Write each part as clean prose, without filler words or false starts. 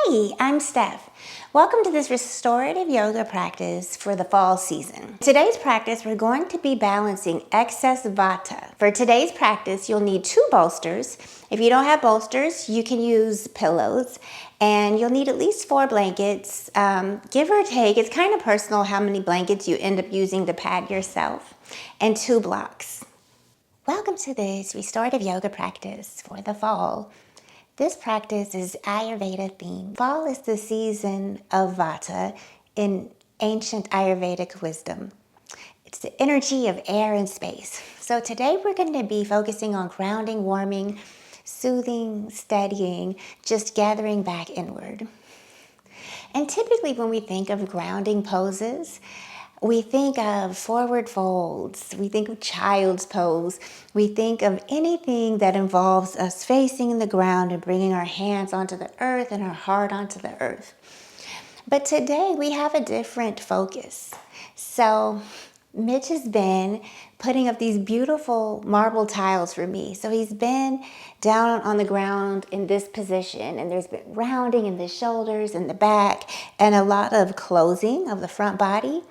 Hi, I'm Steph. Welcome to this restorative yoga practice for the fall season. Today's practice, we're going to be balancing excess Vata. For today's practice, you'll need 2 bolsters. If you don't have bolsters, you can use pillows, and you'll need at least 4 blankets. Give or take, it's kind of personal how many blankets you end up using to pad yourself, and 2 blocks. Welcome to this restorative yoga practice for the fall. This practice is Ayurveda themed. Fall is the season of Vata in ancient Ayurvedic wisdom. It's the energy of air and space. So today we're going to be focusing on grounding, warming, soothing, steadying, just gathering back inward. And typically when we think of grounding poses, we think of forward folds, we think of child's pose, we think of anything that involves us facing the ground and bringing our hands onto the earth and our heart onto the earth. But today we have a different focus. So Mitch has been putting up these beautiful marble tiles for me. So he's been down on the ground in this position, and there's been rounding in the shoulders and the back and a lot of closing of the front body.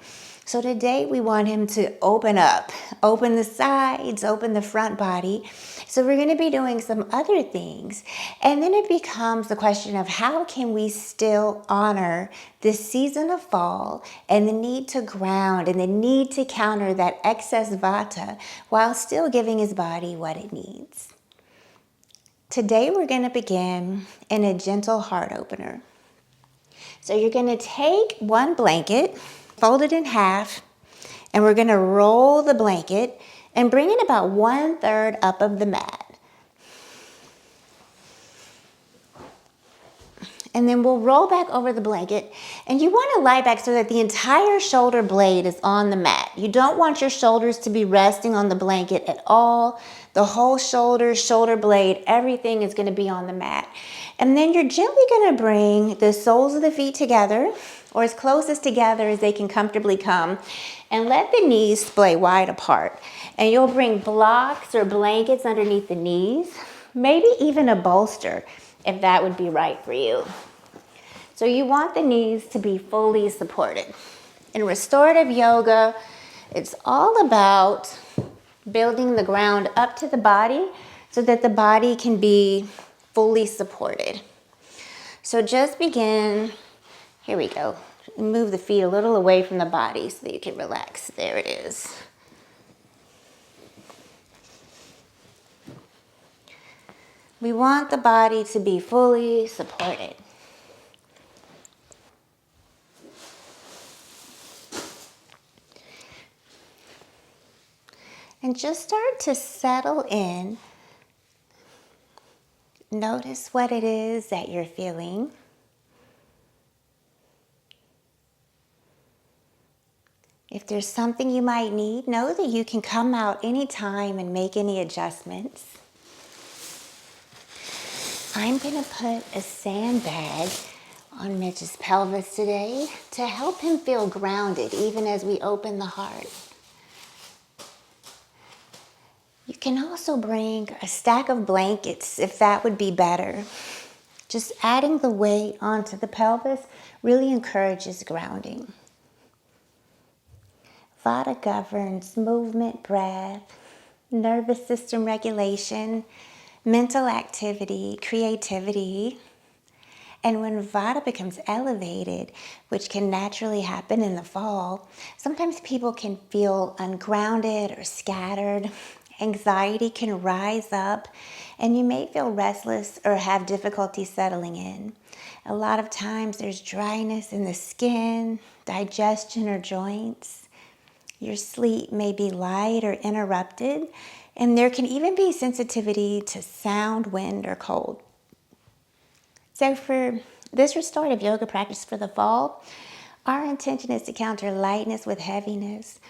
So today we want him to open up, open the sides, open the front body. So we're going to be doing some other things. And then it becomes the question of how can we still honor this season of fall and the need to ground and the need to counter that excess Vata while still giving his body what it needs. Today we're going to begin in a gentle heart opener. So you're going to take 1 blanket, fold it in half, and we're going to roll the blanket and bring it about 1/3 up of the mat. And then we'll roll back over the blanket, and you want to lie back so that the entire shoulder blade is on the mat. You don't want your shoulders to be resting on the blanket at all. The whole shoulder blade, everything is going to be on the mat. And then you're gently going to bring the soles of the feet together, or as close as together as they can comfortably come, and let the knees splay wide apart. And you'll bring blocks or blankets underneath the knees, maybe even a bolster, if that would be right for you. So you want the knees to be fully supported. In restorative yoga, it's all about building the ground up to the body so that the body can be fully supported. So just begin, here we go. Move the feet a little away from the body so that you can relax. There it is. We want the body to be fully supported. And just start to settle in. Notice what it is that you're feeling. If there's something you might need, know that you can come out anytime and make any adjustments. I'm going to put a sandbag on Mitch's pelvis today to help him feel grounded even as we open the heart. You can also bring a stack of blankets if that would be better. Just adding the weight onto the pelvis really encourages grounding. Vata governs movement, breath, nervous system regulation, mental activity, creativity. And when Vata becomes elevated, which can naturally happen in the fall, sometimes people can feel ungrounded or scattered. Anxiety can rise up, and you may feel restless or have difficulty settling in. A lot of times there's dryness in the skin, digestion or joints. Your sleep may be light or interrupted, and there can even be sensitivity to sound, wind, or cold. So for this restorative yoga practice for the fall, our intention is to counter lightness with heaviness,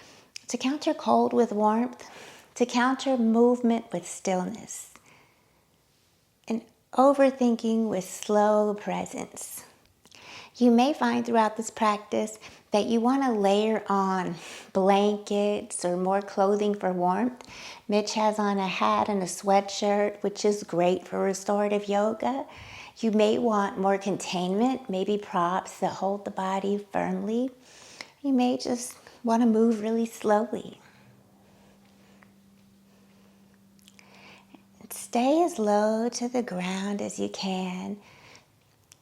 to counter cold with warmth, to counter movement with stillness, and overthinking with slow presence. You may find throughout this practice that you want to layer on blankets or more clothing for warmth. Mitch has on a hat and a sweatshirt, which is great for restorative yoga. You may want more containment, maybe props that hold the body firmly. You may just want to move really slowly. Stay as low to the ground as you can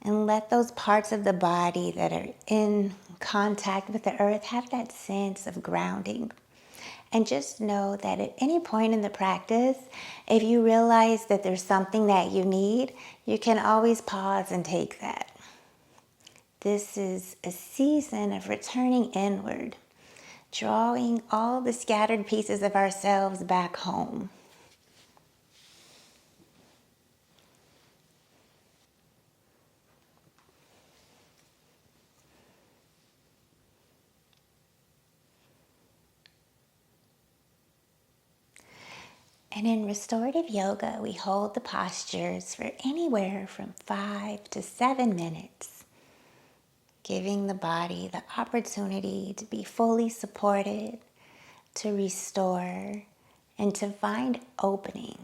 and let those parts of the body that are in contact with the earth have that sense of grounding. And just know that at any point in the practice, if you realize that there's something that you need, you can always pause and take that. This is a season of returning inward, drawing all the scattered pieces of ourselves back home. And in restorative yoga, we hold the postures for anywhere from 5 to 7 minutes, giving the body the opportunity to be fully supported, to restore, and to find opening.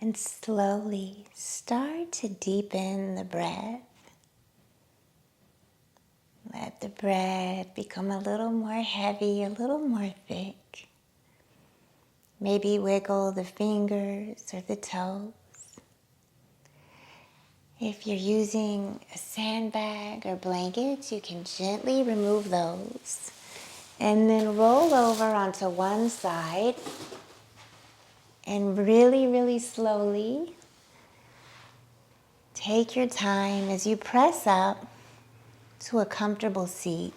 And slowly start to deepen the breath. Let the breath become a little more heavy, a little more thick. Maybe wiggle the fingers or the toes. If you're using a sandbag or blankets, you can gently remove those. And then roll over onto one side. And really, really slowly take your time as you press up to a comfortable seat.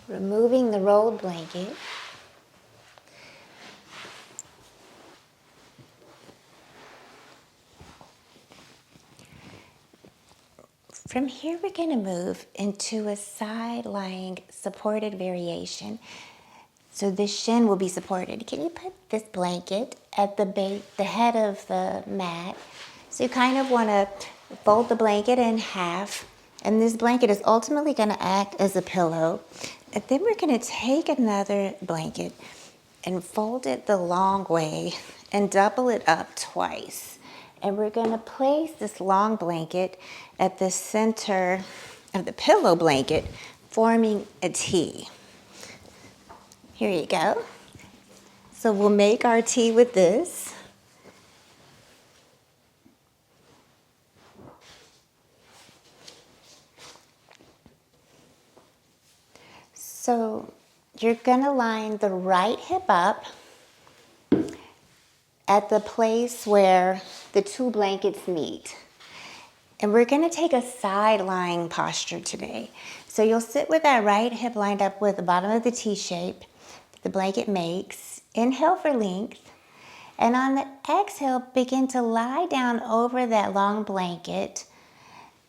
Removing the rolled blanket. From here, we're going to move into a side-lying supported variation. So this shin will be supported. Can you put this blanket at the head of the mat? So you kind of want to fold the blanket in half, and this blanket is ultimately going to act as a pillow. And then we're going to take another blanket and fold it the long way and double it up twice. And we're going to place this long blanket at the center of the pillow blanket, forming a T. Here you go. So we'll make our tea with this. So you're gonna line the right hip up at the place where the two blankets meet. And we're gonna take a side lying posture today. So you'll sit with that right hip lined up with the bottom of the T shape that the blanket makes. Inhale for length. And on the exhale, begin to lie down over that long blanket,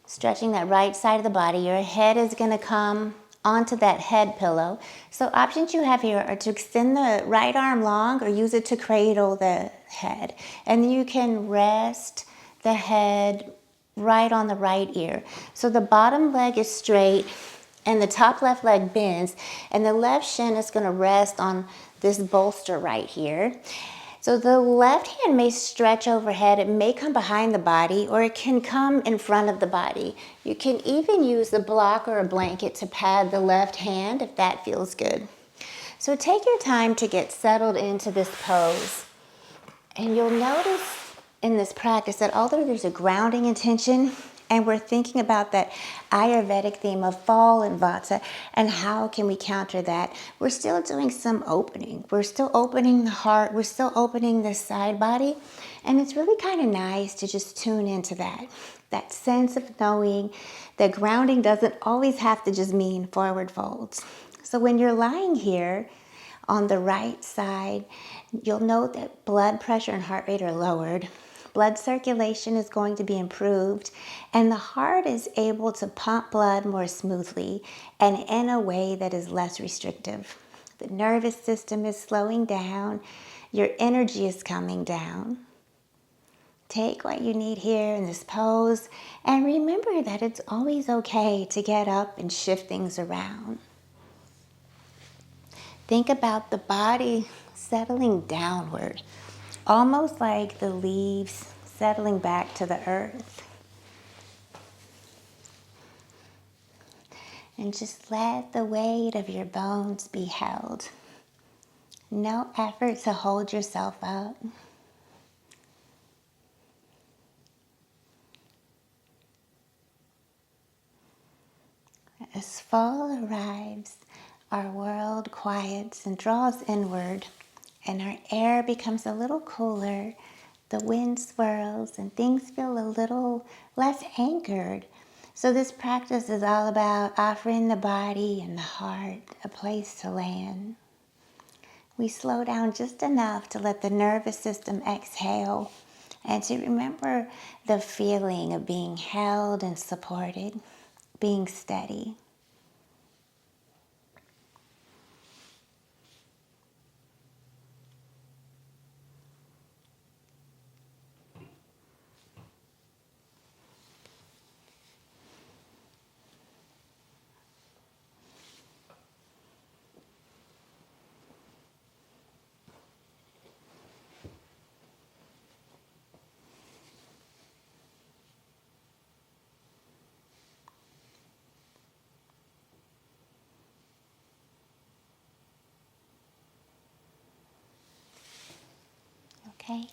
stretching that right side of the body. Your head is gonna come onto that head pillow. So options you have here are to extend the right arm long or use it to cradle the head. And you can rest the head right on the right ear. So the bottom leg is straight and the top left leg bends, and the left shin is gonna rest on this bolster right here. So the left hand may stretch overhead. It may come behind the body, or it can come in front of the body. You can even use a block or a blanket to pad the left hand if that feels good. So take your time to get settled into this pose. And you'll notice in this practice that although there's a grounding intention, and we're thinking about that Ayurvedic theme of fall and Vata and how can we counter that, we're still doing some opening. We're still opening the heart. We're still opening the side body. And it's really kind of nice to just tune into that sense of knowing that grounding doesn't always have to just mean forward folds. So when you're lying here on the right side, you'll note that blood pressure and heart rate are lowered. Blood circulation is going to be improved, and the heart is able to pump blood more smoothly and in a way that is less restrictive. The nervous system is slowing down. Your energy is coming down. Take what you need here in this pose, and remember that it's always okay to get up and shift things around. Think about the body settling downward, almost like the leaves settling back to the earth. And just let the weight of your bones be held. No effort to hold yourself up. As fall arrives, our world quiets and draws inward, and our air becomes a little cooler. The wind swirls and things feel a little less anchored. So this practice is all about offering the body and the heart a place to land. We slow down just enough to let the nervous system exhale and to remember the feeling of being held and supported, being steady. Okay?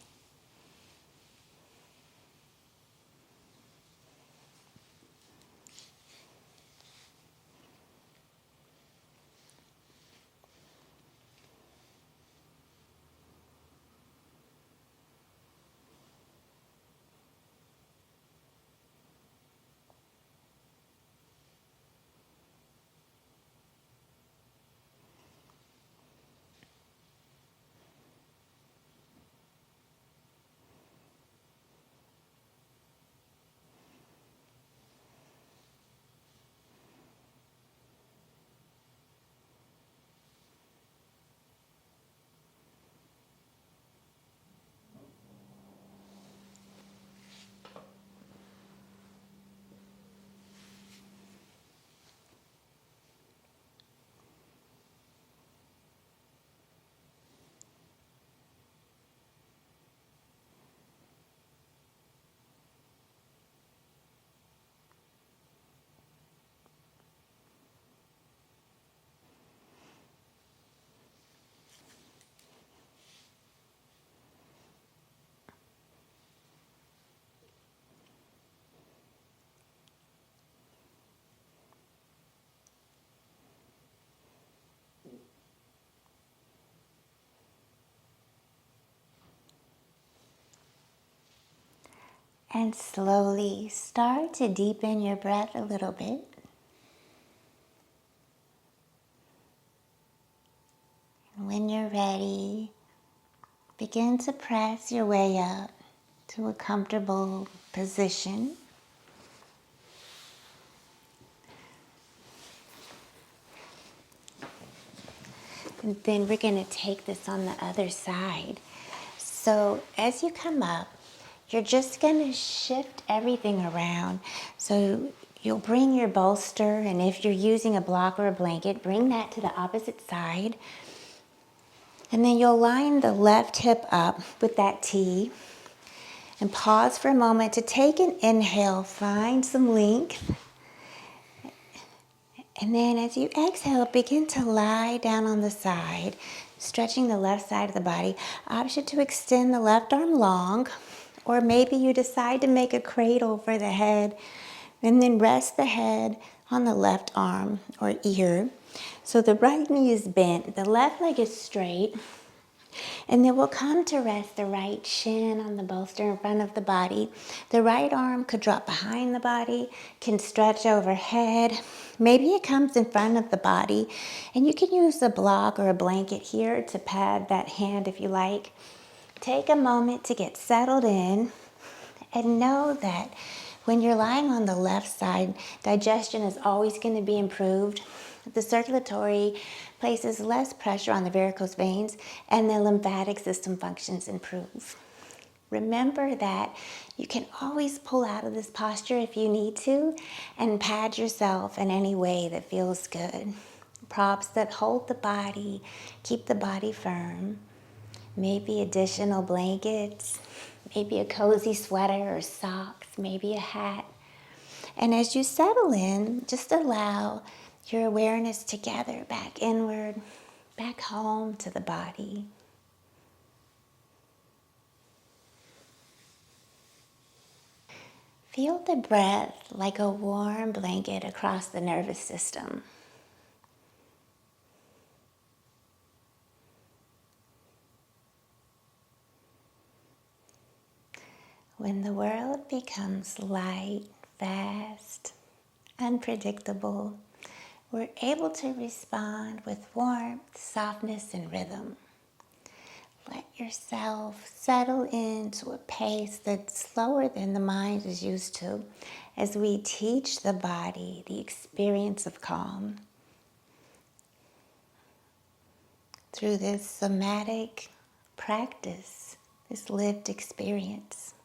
And slowly start to deepen your breath a little bit. And when you're ready, begin to press your way up to a comfortable position. And then we're going to take this on the other side. So as you come up, you're just going to shift everything around. So you'll bring your bolster, and if you're using a block or a blanket, bring that to the opposite side. And then you'll line the left hip up with that T. And pause for a moment to take an inhale, find some length. And then as you exhale, begin to lie down on the side, stretching the left side of the body. Option to extend the left arm long, or maybe you decide to make a cradle for the head, and then rest the head on the left arm or ear. So the right knee is bent, the left leg is straight, and then we'll come to rest the right shin on the bolster in front of the body. The right arm could drop behind the body, can stretch overhead. Maybe it comes in front of the body, and you can use a block or a blanket here to pad that hand if you like. Take a moment to get settled in, and know that when you're lying on the left side, digestion is always going to be improved. The circulatory places less pressure on the varicose veins, and the lymphatic system functions improve. Remember that you can always pull out of this posture if you need to, and pad yourself in any way that feels good. Props that hold the body, keep the body firm. Maybe additional blankets, maybe a cozy sweater or socks, maybe a hat. And as you settle in, just allow your awareness to gather back inward, back home to the body. Feel the breath like a warm blanket across the nervous system. When the world becomes light, fast, unpredictable, we're able to respond with warmth, softness, and rhythm. Let yourself settle into a pace that's slower than the mind is used to as we teach the body the experience of calm through this somatic practice, this lived experience.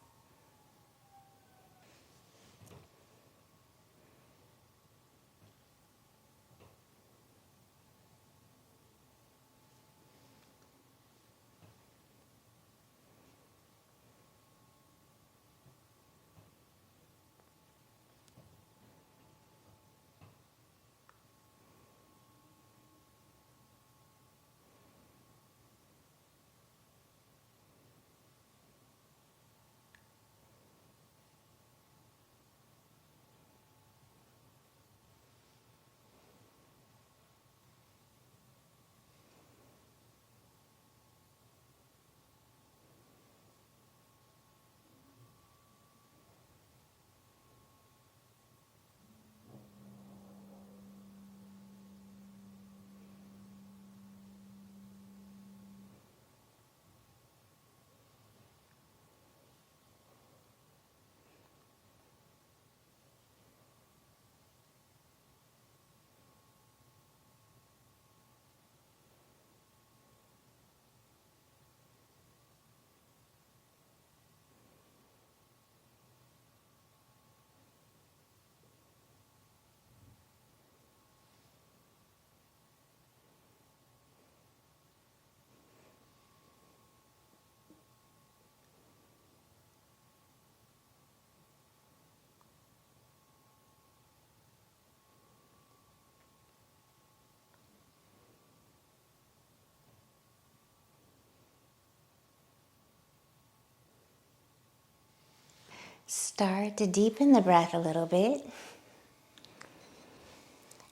Start to deepen the breath a little bit.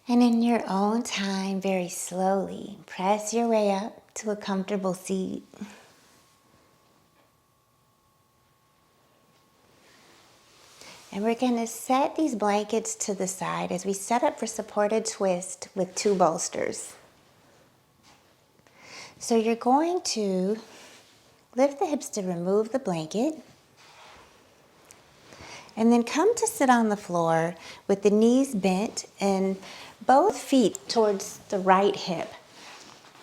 And in your own time, very slowly, press your way up to a comfortable seat. And we're going to set these blankets to the side as we set up for supported twist with 2 bolsters. So you're going to lift the hips to remove the blanket, and then come to sit on the floor with the knees bent and both feet towards the right hip.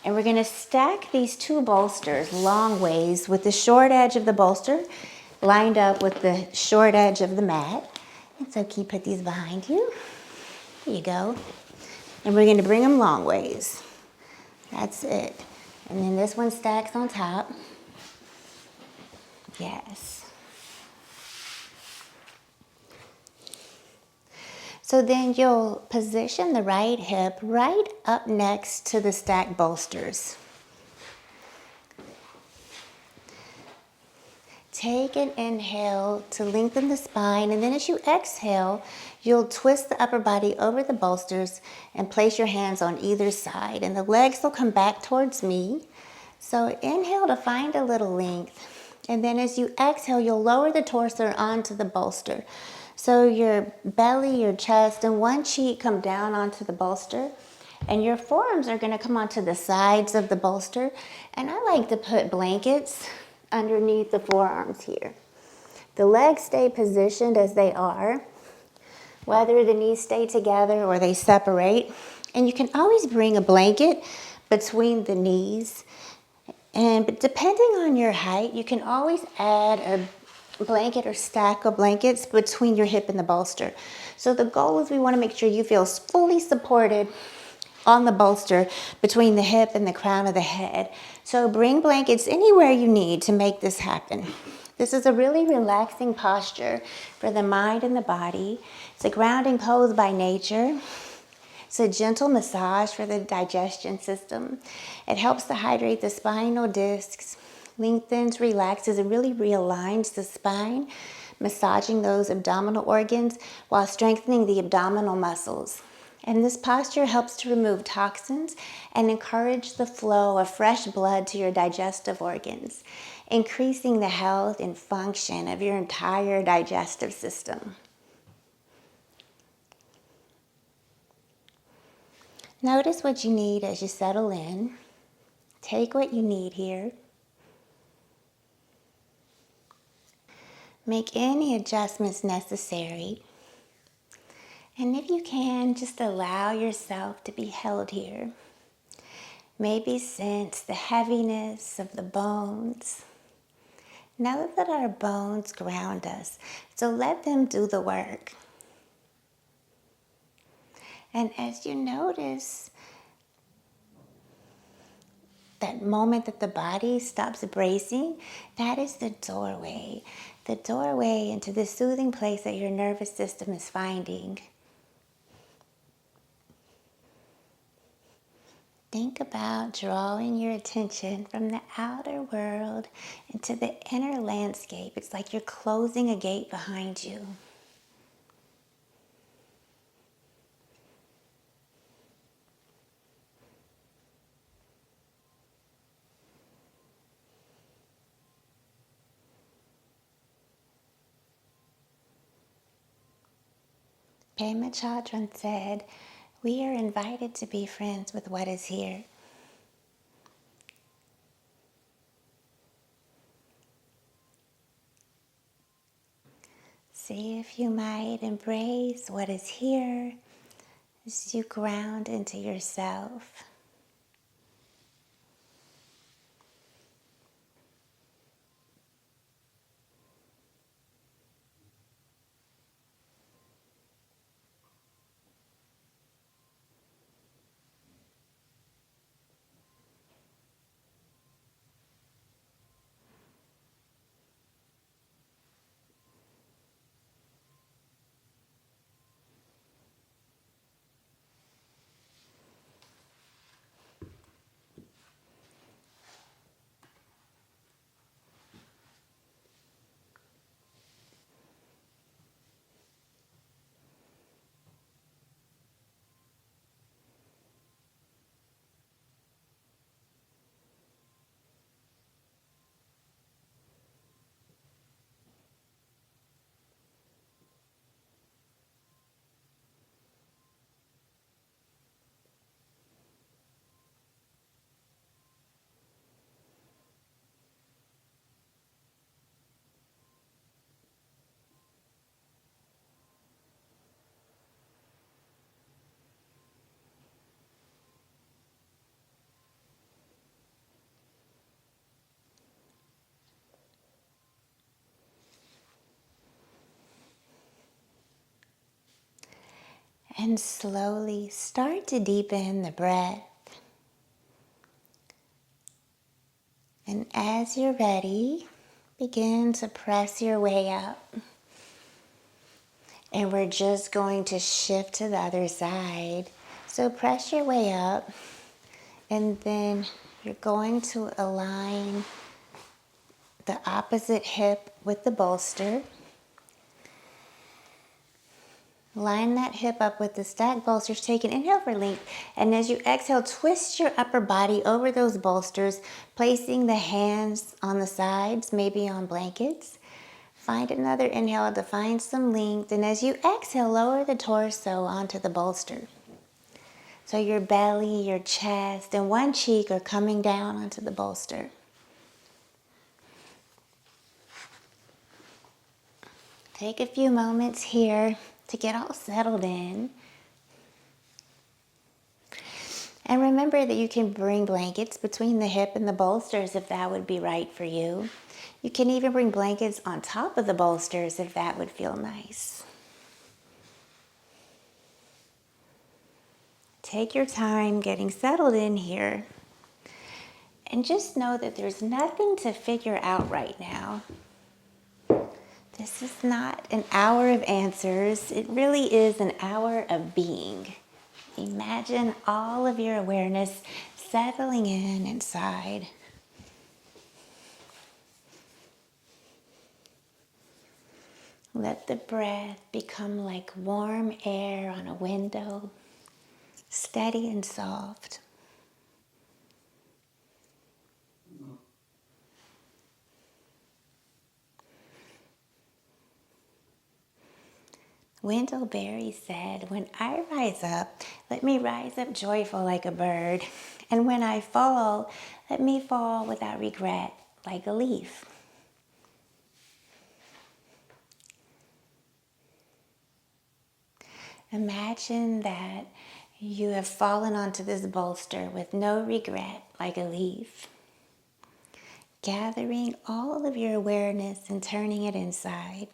And we're going to stack these 2 bolsters long ways with the short edge of the bolster lined up with the short edge of the mat. And so put these behind you. There you go. And we're going to bring them long ways. That's it. And then this one stacks on top. Yes. So then you'll position the right hip right up next to the stacked bolsters. Take an inhale to lengthen the spine, and then as you exhale, you'll twist the upper body over the bolsters and place your hands on either side, and the legs will come back towards me. So inhale to find a little length, and then as you exhale, you'll lower the torso onto the bolster. So your belly, your chest, and one cheek come down onto the bolster, and your forearms are going to come onto the sides of the bolster. And I like to put blankets underneath the forearms here. The legs stay positioned as they are, whether the knees stay together or they separate. And you can always bring a blanket between the knees. But depending on your height, you can always add a blanket or stack of blankets between your hip and the bolster. So the goal is we want to make sure you feel fully supported on the bolster between the hip and the crown of the head. So bring blankets anywhere you need to make this happen. This is a really relaxing posture for the mind and the body. It's a grounding pose by nature. It's a gentle massage for the digestion system. It helps to hydrate the spinal discs, lengthens, relaxes, and really realigns the spine, massaging those abdominal organs while strengthening the abdominal muscles. And this posture helps to remove toxins and encourage the flow of fresh blood to your digestive organs, increasing the health and function of your entire digestive system. Notice what you need as you settle in. Take what you need here. Make any adjustments necessary. And if you can, just allow yourself to be held here. Maybe sense the heaviness of the bones. Know that our bones ground us, so let them do the work. And as you notice that moment that the body stops bracing, that is the doorway into the soothing place that your nervous system is finding. Think about drawing your attention from the outer world into the inner landscape. It's like you're closing a gate behind you. Pema Chodron said, "We are invited to be friends with what is here." See if you might embrace what is here as you ground into yourself. And slowly start to deepen the breath. And as you're ready, begin to press your way up. And we're just going to shift to the other side. So press your way up, and then you're going to align the opposite hip with the bolster. Line that hip up with the stacked bolsters. Take an inhale for length, and as you exhale, twist your upper body over those bolsters, placing the hands on the sides, maybe on blankets. Find another inhale to find some length, and as you exhale, lower the torso onto the bolster. So your belly, your chest, and one cheek are coming down onto the bolster. Take a few moments here to get all settled in. And remember that you can bring blankets between the hip and the bolsters if that would be right for you. You can even bring blankets on top of the bolsters if that would feel nice. Take your time getting settled in here. And just know that there's nothing to figure out right now. This is not an hour of answers. It really is an hour of being. Imagine all of your awareness settling in inside. Let the breath become like warm air on a window, steady and soft. Wendell Berry said, "When I rise up, let me rise up joyful like a bird. And when I fall, let me fall without regret like a leaf." Imagine that you have fallen onto this bolster with no regret like a leaf. Gathering all of your awareness and turning it inside.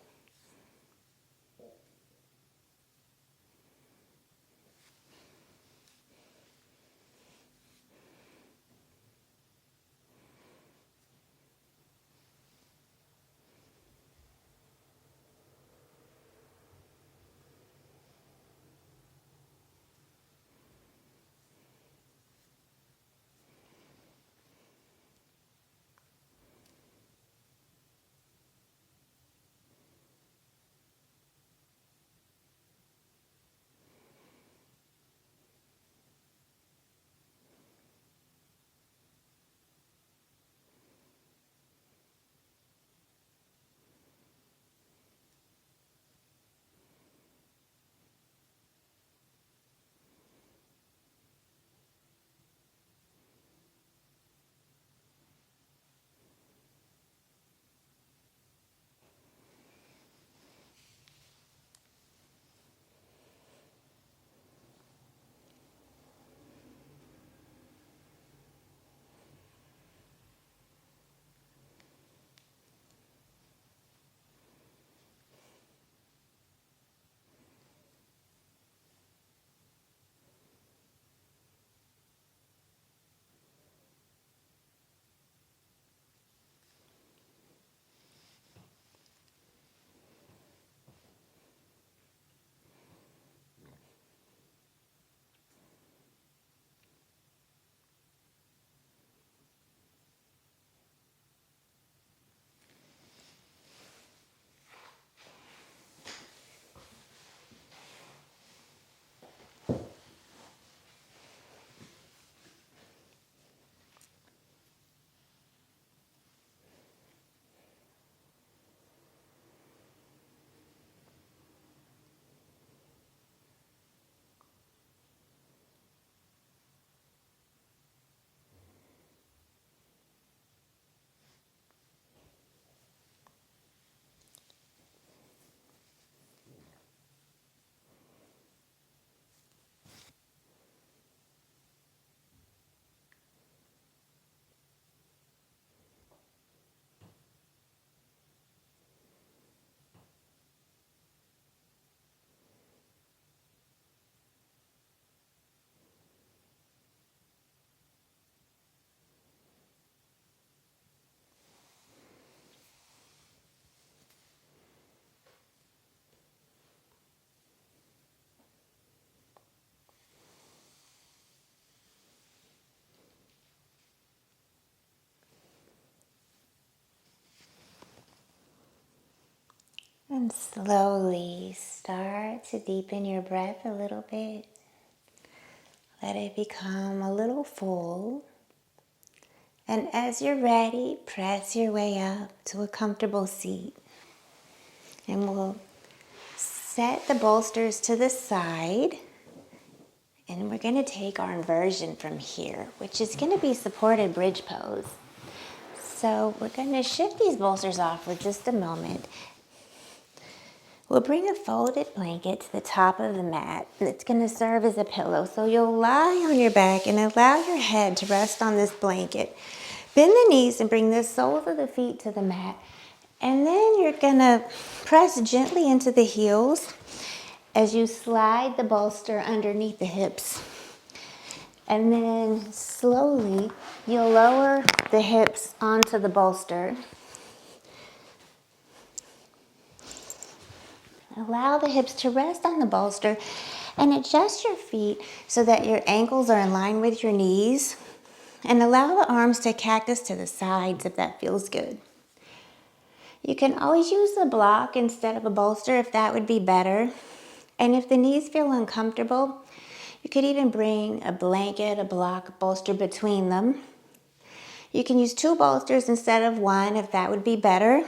And slowly start to deepen your breath a little bit. Let it become a little full. And as you're ready, press your way up to a comfortable seat. And we'll set the bolsters to the side. And we're going to take our inversion from here, which is going to be supported bridge pose. So we're going to shift these bolsters off for just a moment. We'll bring a folded blanket to the top of the mat. It's going to serve as a pillow. So you'll lie on your back and allow your head to rest on this blanket. Bend the knees and bring the soles of the feet to the mat. And then you're going to press gently into the heels as you slide the bolster underneath the hips. And then slowly you'll lower the hips onto the bolster. Allow the hips to rest on the bolster and adjust your feet so that your ankles are in line with your knees. And allow the arms to cactus to the sides if that feels good. You can always use a block instead of a bolster if that would be better. And if the knees feel uncomfortable, you could even bring a blanket, a block, a bolster between them. You can use 2 bolsters instead of 1 if that would be better.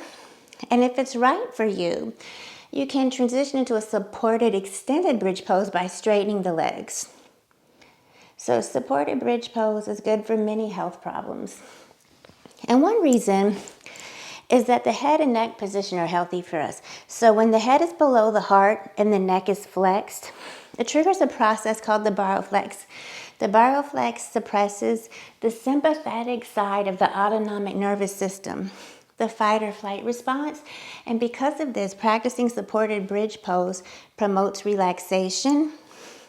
And if it's right for you, you can transition into a supported extended bridge pose by straightening the legs. So supported bridge pose is good for many health problems. And one reason is that the head and neck position are healthy for us. So when the head is below the heart and the neck is flexed, it triggers a process called the baroflex. The baroflex suppresses the sympathetic side of the autonomic nervous system, the fight or flight response. And because of this, practicing supported bridge pose promotes relaxation.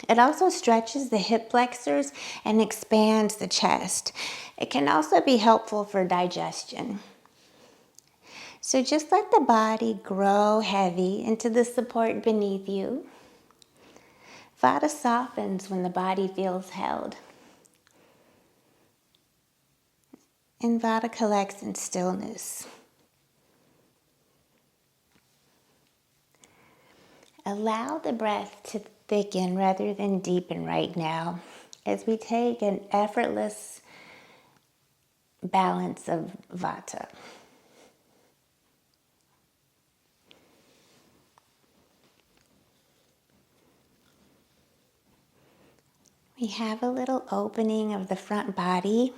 It also stretches the hip flexors and expands the chest. It can also be helpful for digestion. So just let the body grow heavy into the support beneath you. Vata softens when the body feels held. And Vata collects in stillness. Allow the breath to thicken rather than deepen right now as we take an effortless balance of Vata. We have a little opening of the front body,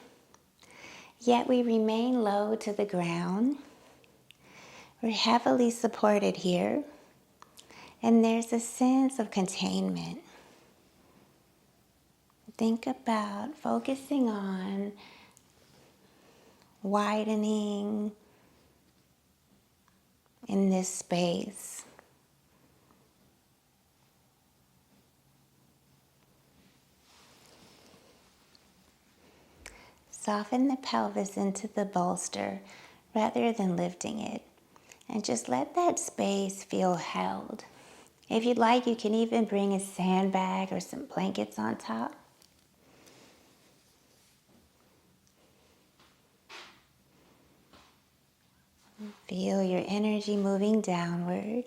yet we remain low to the ground. We're heavily supported here, and there's a sense of containment. Think about focusing on widening in this space. Soften the pelvis into the bolster rather than lifting it. And just let that space feel held. If you'd like, you can even bring a sandbag or some blankets on top. Feel your energy moving downward.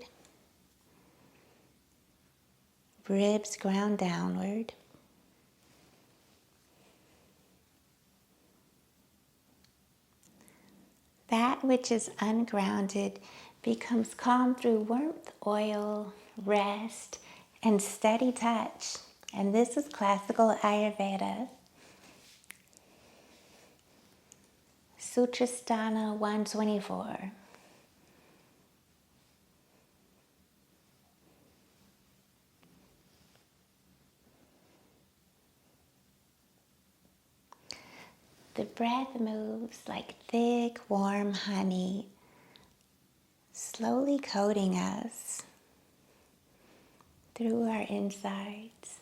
Ribs ground downward. That which is ungrounded becomes calm through warmth, oil, rest, and steady touch. And this is classical Ayurveda. Sutrasthana 124. The breath moves like thick, warm honey, slowly coating us through our insides.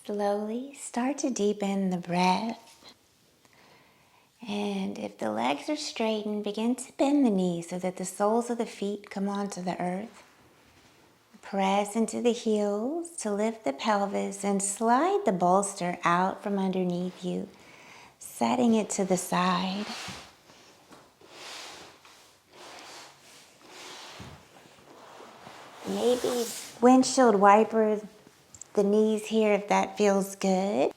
Slowly start to deepen the breath. And if the legs are straightened, begin to bend the knees so that the soles of the feet come onto the earth. Press into the heels to lift the pelvis and slide the bolster out from underneath you, setting it to the side. Maybe windshield wiper the knees here if that feels good.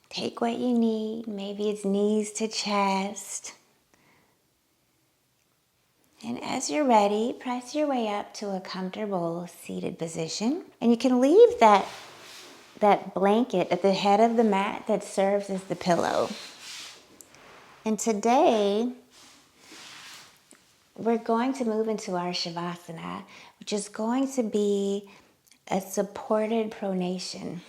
Take what you need. Maybe it's knees to chest. And as you're ready, press your way up to a comfortable seated position. And you can leave that blanket at the head of the mat that serves as the pillow. And today, we're going to move into our Shavasana, which is going to be a supported pronation.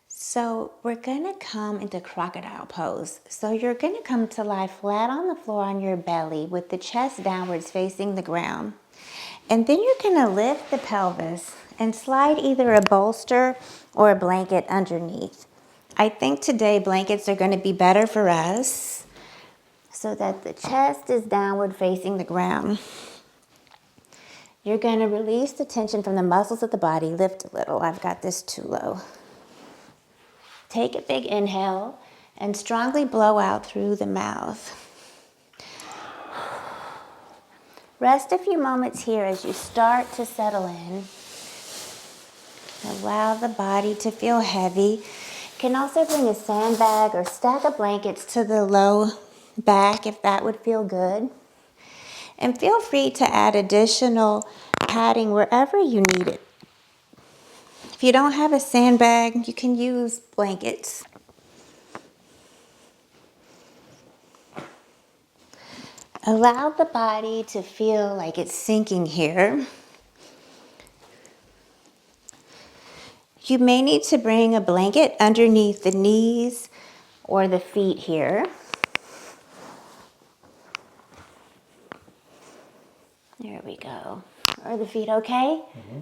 So we're going to come into crocodile pose. So you're going to come to lie flat on the floor on your belly with the chest downwards facing the ground. And then you're going to lift the pelvis and slide either a bolster or a blanket underneath. I think today blankets are going to be better for us so that the chest is downward facing the ground. You're going to release the tension from the muscles of the body. Lift a little. I've got this too low. Take a big inhale and strongly blow out through the mouth. Rest a few moments here as you start to settle in. Allow the body to feel heavy. You can also bring a sandbag or stack of blankets to the low back if that would feel good. And feel free to add additional padding wherever you need it. If you don't have a sandbag, you can use blankets. Allow the body to feel like it's sinking here. You may need to bring a blanket underneath the knees or the feet here. There we go. Are the feet okay? Mm-hmm.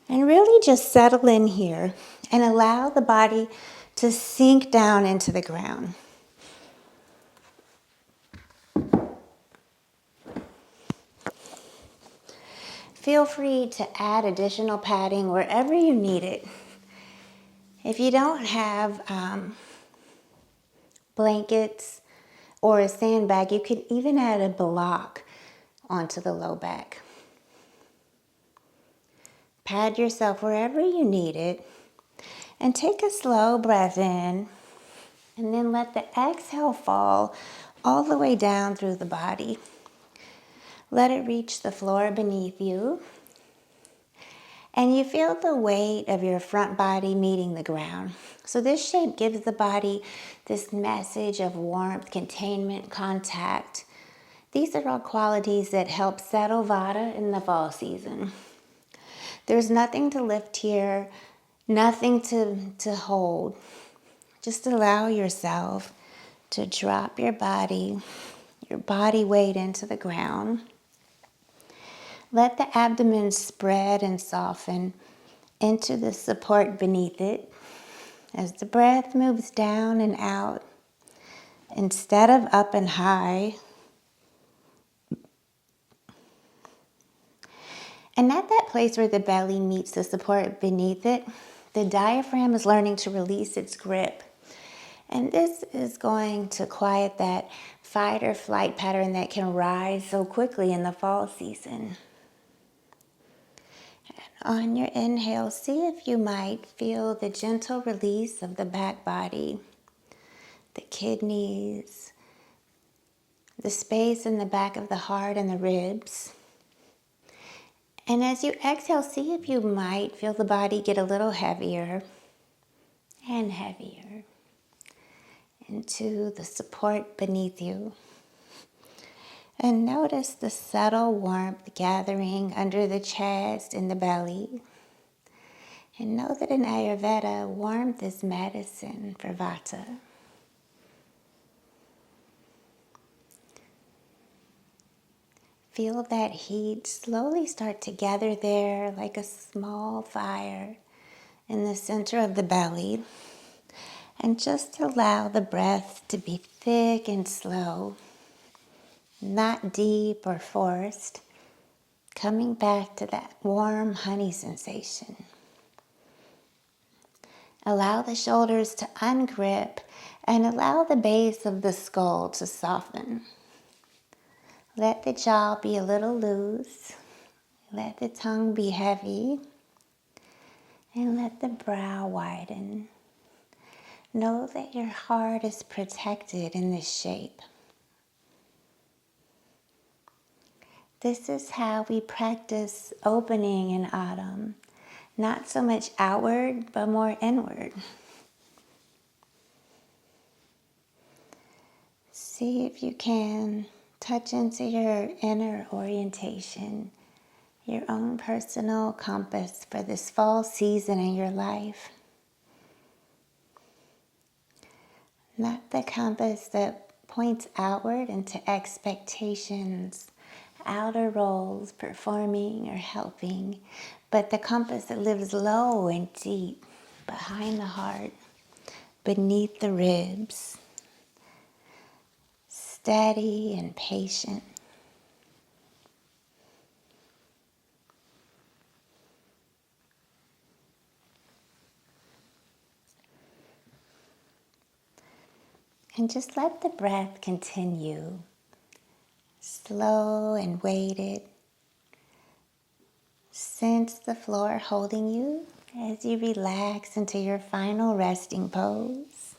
And really just settle in here and allow the body to sink down into the ground. Feel free to add additional padding wherever you need it. If you don't have blankets or a sandbag, you can even add a block onto the low back. Pad yourself wherever you need it and take a slow breath in and then let the exhale fall all the way down through the body. Let it reach the floor beneath you and you feel the weight of your front body meeting the ground. So this shape gives the body this message of warmth, containment, contact. These are all qualities that help settle Vata in the fall season. There's nothing to lift here, nothing to hold. Just allow yourself to drop your body weight into the ground. Let the abdomen spread and soften into the support beneath it as the breath moves down and out instead of up and high. And at that place where the belly meets the support beneath it, the diaphragm is learning to release its grip. And this is going to quiet that fight or flight pattern that can rise so quickly in the fall season. And on your inhale, see if you might feel the gentle release of the back body, the kidneys, the space in the back of the heart and the ribs. And as you exhale, see if you might feel the body get a little heavier and heavier into the support beneath you. And notice the subtle warmth gathering under the chest and the belly. And know that in Ayurveda, warmth is medicine for Vata. Feel that heat slowly start to gather there like a small fire in the center of the belly. And just allow the breath to be thick and slow, not deep or forced, coming back to that warm honey sensation. Allow the shoulders to ungrip and allow the base of the skull to soften. Let the jaw be a little loose. Let the tongue be heavy. And let the brow widen. Know that your heart is protected in this shape. This is how we practice opening in autumn. Not so much outward, but more inward. See if you can touch into your inner orientation, your own personal compass for this fall season in your life. Not the compass that points outward into expectations, outer roles, performing or helping, but the compass that lives low and deep, behind the heart, beneath the ribs, steady and patient. And just let the breath continue, slow and weighted. Sense the floor holding you as you relax into your final resting pose.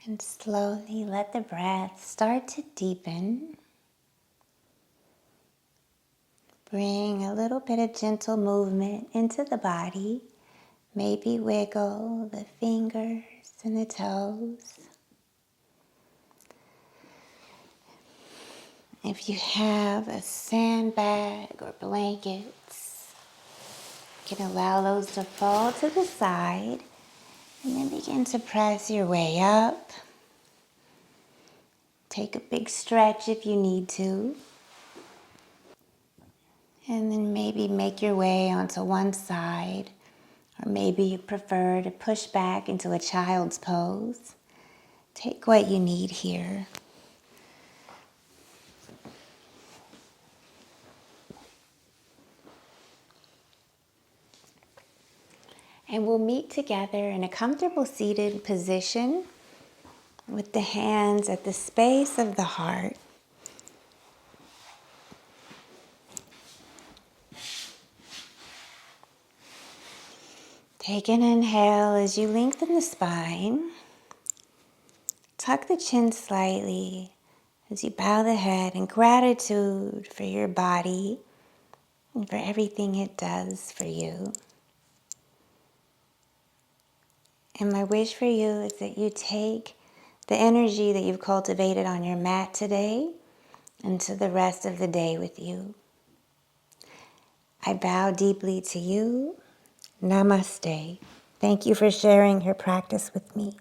And slowly let the breath start to deepen. Bring a little bit of gentle movement into the body. Maybe wiggle the fingers and the toes. If you have a sandbag or blankets, you can allow those to fall to the side and then begin to press your way up. Take a big stretch if you need to. And then maybe make your way onto one side, or maybe you prefer to push back into a child's pose. Take what you need here. And we'll meet together in a comfortable seated position with the hands at the space of the heart. Take an inhale as you lengthen the spine. Tuck the chin slightly as you bow the head in gratitude for your body and for everything it does for you. And my wish for you is that you take the energy that you've cultivated on your mat today into the rest of the day with you. I bow deeply to you. Namaste. Thank you for sharing your practice with me.